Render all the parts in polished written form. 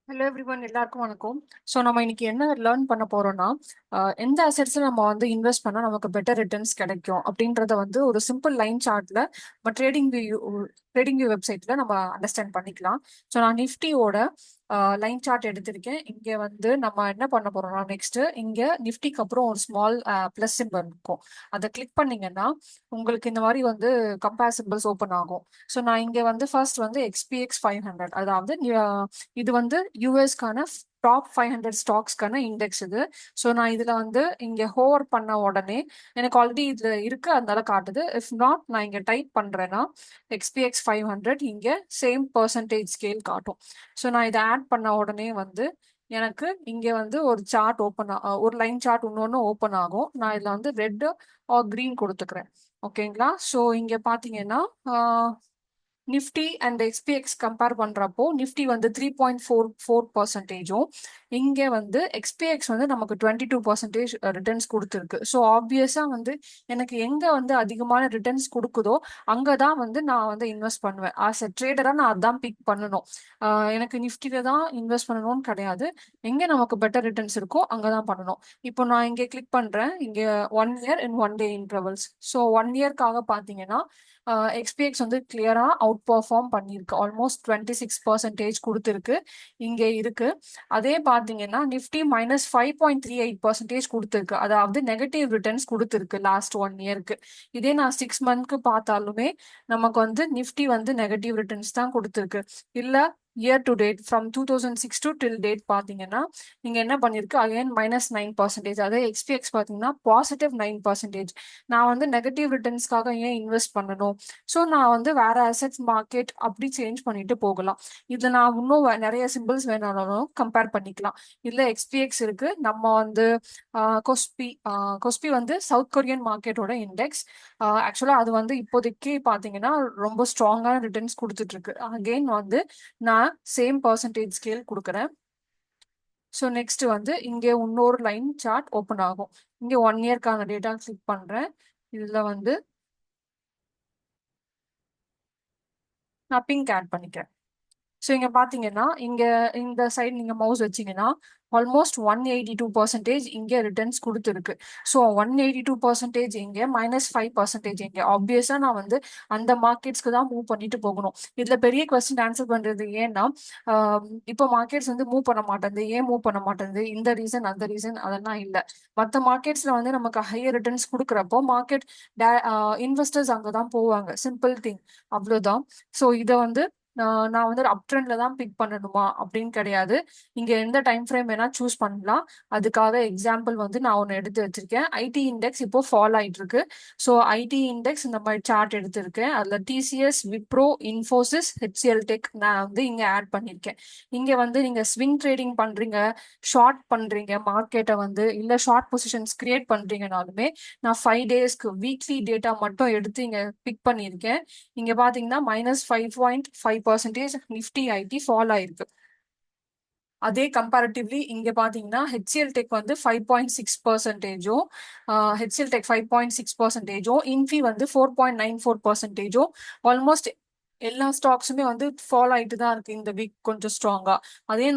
Hello everyone, எல்லாருக்கும் வணக்கம். So நம்ம இன்னைக்கு என்ன லேர்ன் பண்ண போறோம்னா, எந்த அசெட்ஸில் நம்ம வந்து இன்வெஸ்ட் பண்ணால் நமக்கு பெட்டர் ரிட்டர்ன்ஸ் கிடைக்கும் அப்படின்றத வந்து ஒரு சிம்பிள் லைன் சார்ட்ல நம்ம ட்ரேடிங் வியூ வெப்சைட்ல நம்ம அண்டர்ஸ்டாண்ட் பண்ணிக்கலாம். ஸோ நான் நிஃப்டியோட லைன் சார்ட் எடுத்திருக்கேன். இங்கே வந்து நம்ம என்ன பண்ண போறோம்னா, நெக்ஸ்ட் இங்கே நிஃப்டிக்கு அப்புறம் ஒரு ஸ்மால் ப்ளஸ் சிம்பிள் இருக்கும். அதை கிளிக் பண்ணீங்கன்னா உங்களுக்கு இந்த மாதிரி வந்து கம்பேர் சிம்பிள்ஸ் ஓப்பன் ஆகும். ஸோ நான் இங்கே வந்து ஃபர்ஸ்ட் வந்து எக்ஸ்பிஎக்ஸ் 500, அதாவது இது வந்து யூஎஸ்க்கான டாப் 500 ஸ்டாக்ஸ்க்கான இண்டெக்ஸ் இது. ஸோ நான் இதுல வந்து இங்க ஹோவர் பண்ண உடனே எனக்கு ஆல்ரெடி இதுல இருக்கு, அதனால காட்டுது. இஃப் நாட், நான் இங்க டைப் பண்றேன்னா எக்ஸ்பிஎக்ஸ் 500 இங்க சேம் பர்சன்டேஜ் ஸ்கேல் காட்டும். ஸோ நான் இதை ஆட் பண்ண உடனே வந்து எனக்கு இங்க வந்து ஒரு சார்ட் ஒரு லைன் சார்ட் இன்னொன்னு ஓப்பன் ஆகும். நான் இதுல வந்து ரெட் ஆர் கிரீன் கொடுத்துக்கிறேன். ஓகேங்களா? ஸோ இங்க பாத்தீங்கன்னா நிஃப்டி அண்ட் எக்ஸ்பிஎக்ஸ் கம்பேர் பண்றப்போ நிஃப்டி வந்து 3.44%, இங்கே வந்து எக்ஸ்பிஎக்ஸ் வந்து நமக்கு 22% ரிட்டர்ன்ஸ் கொடுத்துருக்கு. ஸோ ஆப்வியஸா வந்து எனக்கு எங்க வந்து அதிகமான ரிட்டர்ன்ஸ் கொடுக்குதோ அங்கதான் வந்து நான் வந்து இன்வெஸ்ட் பண்ணுவேன். ஆஸ் எ ட்ரேடரா நான் அதான் பிக் பண்ணணும். எனக்கு நிஃப்டில தான் இன்வெஸ்ட் பண்ணணும்னு கிடையாது. எங்க நமக்கு பெட்டர் ரிட்டர்ன்ஸ் இருக்கோ அங்கதான் பண்ணணும். இப்போ நான் இங்கே கிளிக் பண்றேன். இங்க 1 year and 1 day intervals. So 1 இயர்க்காக பாத்தீங்கன்னா எக்ஸ்பிஎக்ஸ் வந்து கிளியரா அவுட் பெர்ஃபார்ம் பண்ணியிருக்கு. ஆல்மோஸ்ட் 26% கொடுத்துருக்கு, இங்கே இருக்கு. அதே பார்த்தீங்கன்னா நிஃப்டி -5.38% கொடுத்துருக்கு, அதாவது நெகட்டிவ் ரிட்டர்ன்ஸ் கொடுத்துருக்கு லாஸ்ட் 1 இயருக்கு. இதே நான் 6 மந்த்க்கு பார்த்தாலுமே நமக்கு வந்து நிஃப்டி வந்து நெகட்டிவ் ரிட்டர்ன்ஸ் தான் கொடுத்துருக்கு. இல்ல year to date from 2006 to till date பார்த்தீங்கன்னா நீங்க என்ன பண்ணிருக்கு, அகைன் -9%. அதே எக்ஸ்பிஎக்ஸ் பார்த்தீங்கன்னா +9%. நான் வந்து நெகட்டிவ் ரிட்டர்ன்ஸ்க்காக ஏன் இன்வெஸ்ட் பண்ணணும்? ஸோ நான் வந்து வேற அசெட்ஸ் மார்க்கெட் அப்படி சேஞ்ச் பண்ணிட்டு போகலாம். இதுல நான் இன்னும் நிறைய சிம்பிள்ஸ் வேணாலும் கம்பேர் பண்ணிக்கலாம். இதுல எக்ஸ்பிஎக்ஸ் இருக்கு. நம்ம வந்து கொஸ்பி வந்து சவுத் கொரியன் மார்க்கெட்டோட இண்டெக்ஸ். ஆக்சுவலா அது வந்து இப்போதைக்கு பாத்தீங்கன்னா ரொம்ப ஸ்ட்ராங்கான ரிட்டர்ன்ஸ் கொடுத்துட்டு இருக்கு. அகெயின் வந்து நான் சேம் பர்சன்டேஜ் ஸ்கேல் கொடுக்குறேன். ஸோ நெக்ஸ்ட் வந்து இங்கே இன்னொரு லைன் சார்ட் ஓப்பன் ஆகும். இங்கே 1 இயர்க்கான டேட்டா கிளிக் பண்றேன். இதுல வந்து நான் பிங்க் ஆட் பண்ணிக்கிறேன். ஸோ இங்க பாத்தீங்கன்னா இங்க இந்த சைடு நீங்க மவுஸ் வச்சீங்கன்னா ஆல்மோஸ்ட் 182% இங்க ரிட்டர்ன்ஸ் கொடுத்துருக்கு. ஸோ 182% இங்க -5% இங்க. ஆப்வியஸா நான் வந்து அந்த மார்க்கெட்ஸ்க்கு தான் மூவ் பண்ணிட்டு போகணும். இதுல பெரிய கொஸ்டின் ஆன்சர் பண்றது ஏன்னா இப்போ மார்க்கெட்ஸ் வந்து மூவ் பண்ண மாட்டேங்குது. ஏன் மூவ் பண்ண மாட்டேங்குது? இந்த ரீசன் அந்த ரீசன் அதெல்லாம் இல்லை. மற்ற மார்க்கெட்ஸ்ல வந்து நமக்கு ஹையர் ரிட்டர்ன்ஸ் கொடுக்குறப்போ மார்க்கெட் இன்வெஸ்டர்ஸ் அங்கதான் போவாங்க. சிம்பிள் திங், அவ்வளவுதான். ஸோ இதை வந்து நான் வந்து அப் ட்ரெண்ட்ல தான் பிக் பண்ணணுமா அப்படின்னு கிடையாது. இங்க எந்த டைம் ஃப்ரேம் வேணா சூஸ் பண்ணலாம். அதுக்காக எக்ஸாம்பிள் வந்து நான் ஒன்னு எடுத்து வச்சிருக்கேன். ஐடி இண்டெக்ஸ் இப்போ ஃபால் ஆயிட்டு இருக்கு. ஸோ ஐடி இண்டெக்ஸ் இந்த மாதிரி சார்ட் எடுத்திருக்கேன். அதுல TCS, Wipro, Infosys, HCL tech நான் வந்து இங்க ஆட் பண்ணிருக்கேன். இங்க வந்து நீங்க ஸ்விங் ட்ரேடிங் பண்றீங்க, ஷார்ட் பண்றீங்க மார்க்கெட்டை வந்து, இல்ல ஷார்ட் பொசிஷன்ஸ் கிரியேட் பண்றீங்கனாலுமே நான் 5 டேஸ்க்கு வீக்லி டேட்டா மட்டும் எடுத்து இங்க பிக் பண்ணியிருக்கேன். இங்க பாத்தீங்கன்னா -5.5% நிஃப்டி ஐடி ஃபால் ஆயிருக்கு. அதே கம்பேரிட்டிவ்லி இங்க பாத்தீங்கன்னா ஹெச்சிஎல் டெக் வந்து 5.6%, ஹெச்சிஎல் டெக் 5.6%, இன்ஃபி வந்து 4.94%. ஆல்மோஸ்ட் எல்லா ஸ்டாக்ஸுமே வந்து ஃபால் ஆயிட்டு தான் இருக்கு இந்த வீக் கொஞ்சம் ஸ்ட்ராங்கா. அதே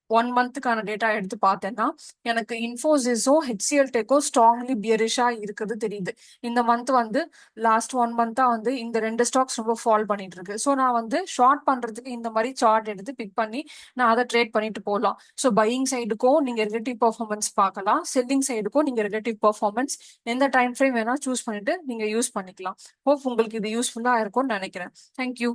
1 மந்த்துக்கான டேட்டா எடுத்து பார்த்தேன்னா எனக்கு இன்ஃபோசிஸும் ஹெச்சிஎல் டெக்கும் ஸ்ட்ராங்லி பியரிஷா இருக்கிறது தெரியுது. இந்த மந்த் வந்து லாஸ்ட் 1 மந்த்தா வந்து இந்த 2 ஸ்டாக்ஸ் ரொம்ப ஃபால் பண்ணிட்டு இருக்கு. ஸோ நான் வந்து ஷார்ட் பண்றதுக்கு இந்த மாதிரி சார்ட் எடுத்து பிக் பண்ணி நான் அதை ட்ரேட் பண்ணிட்டு போகலாம். ஸோ பையிங் சைடுக்கும் நீங்க ரிலேட்டிவ் பர்ஃபார்மன்ஸ் பார்க்கலாம், செல்லிங் சைடுக்கும் நீங்க ரிலேட்டிவ் பர்ஃபார்மன்ஸ் எந்த டைம் ஃப்ரேம் வேணா சூஸ் பண்ணிட்டு நீங்க யூஸ் பண்ணிக்கலாம். ஹோப் உங்களுக்கு இது யூஸ்ஃபுல்லா இருக்கும்னு நினைக்கிறேன். தேங்க்யூ.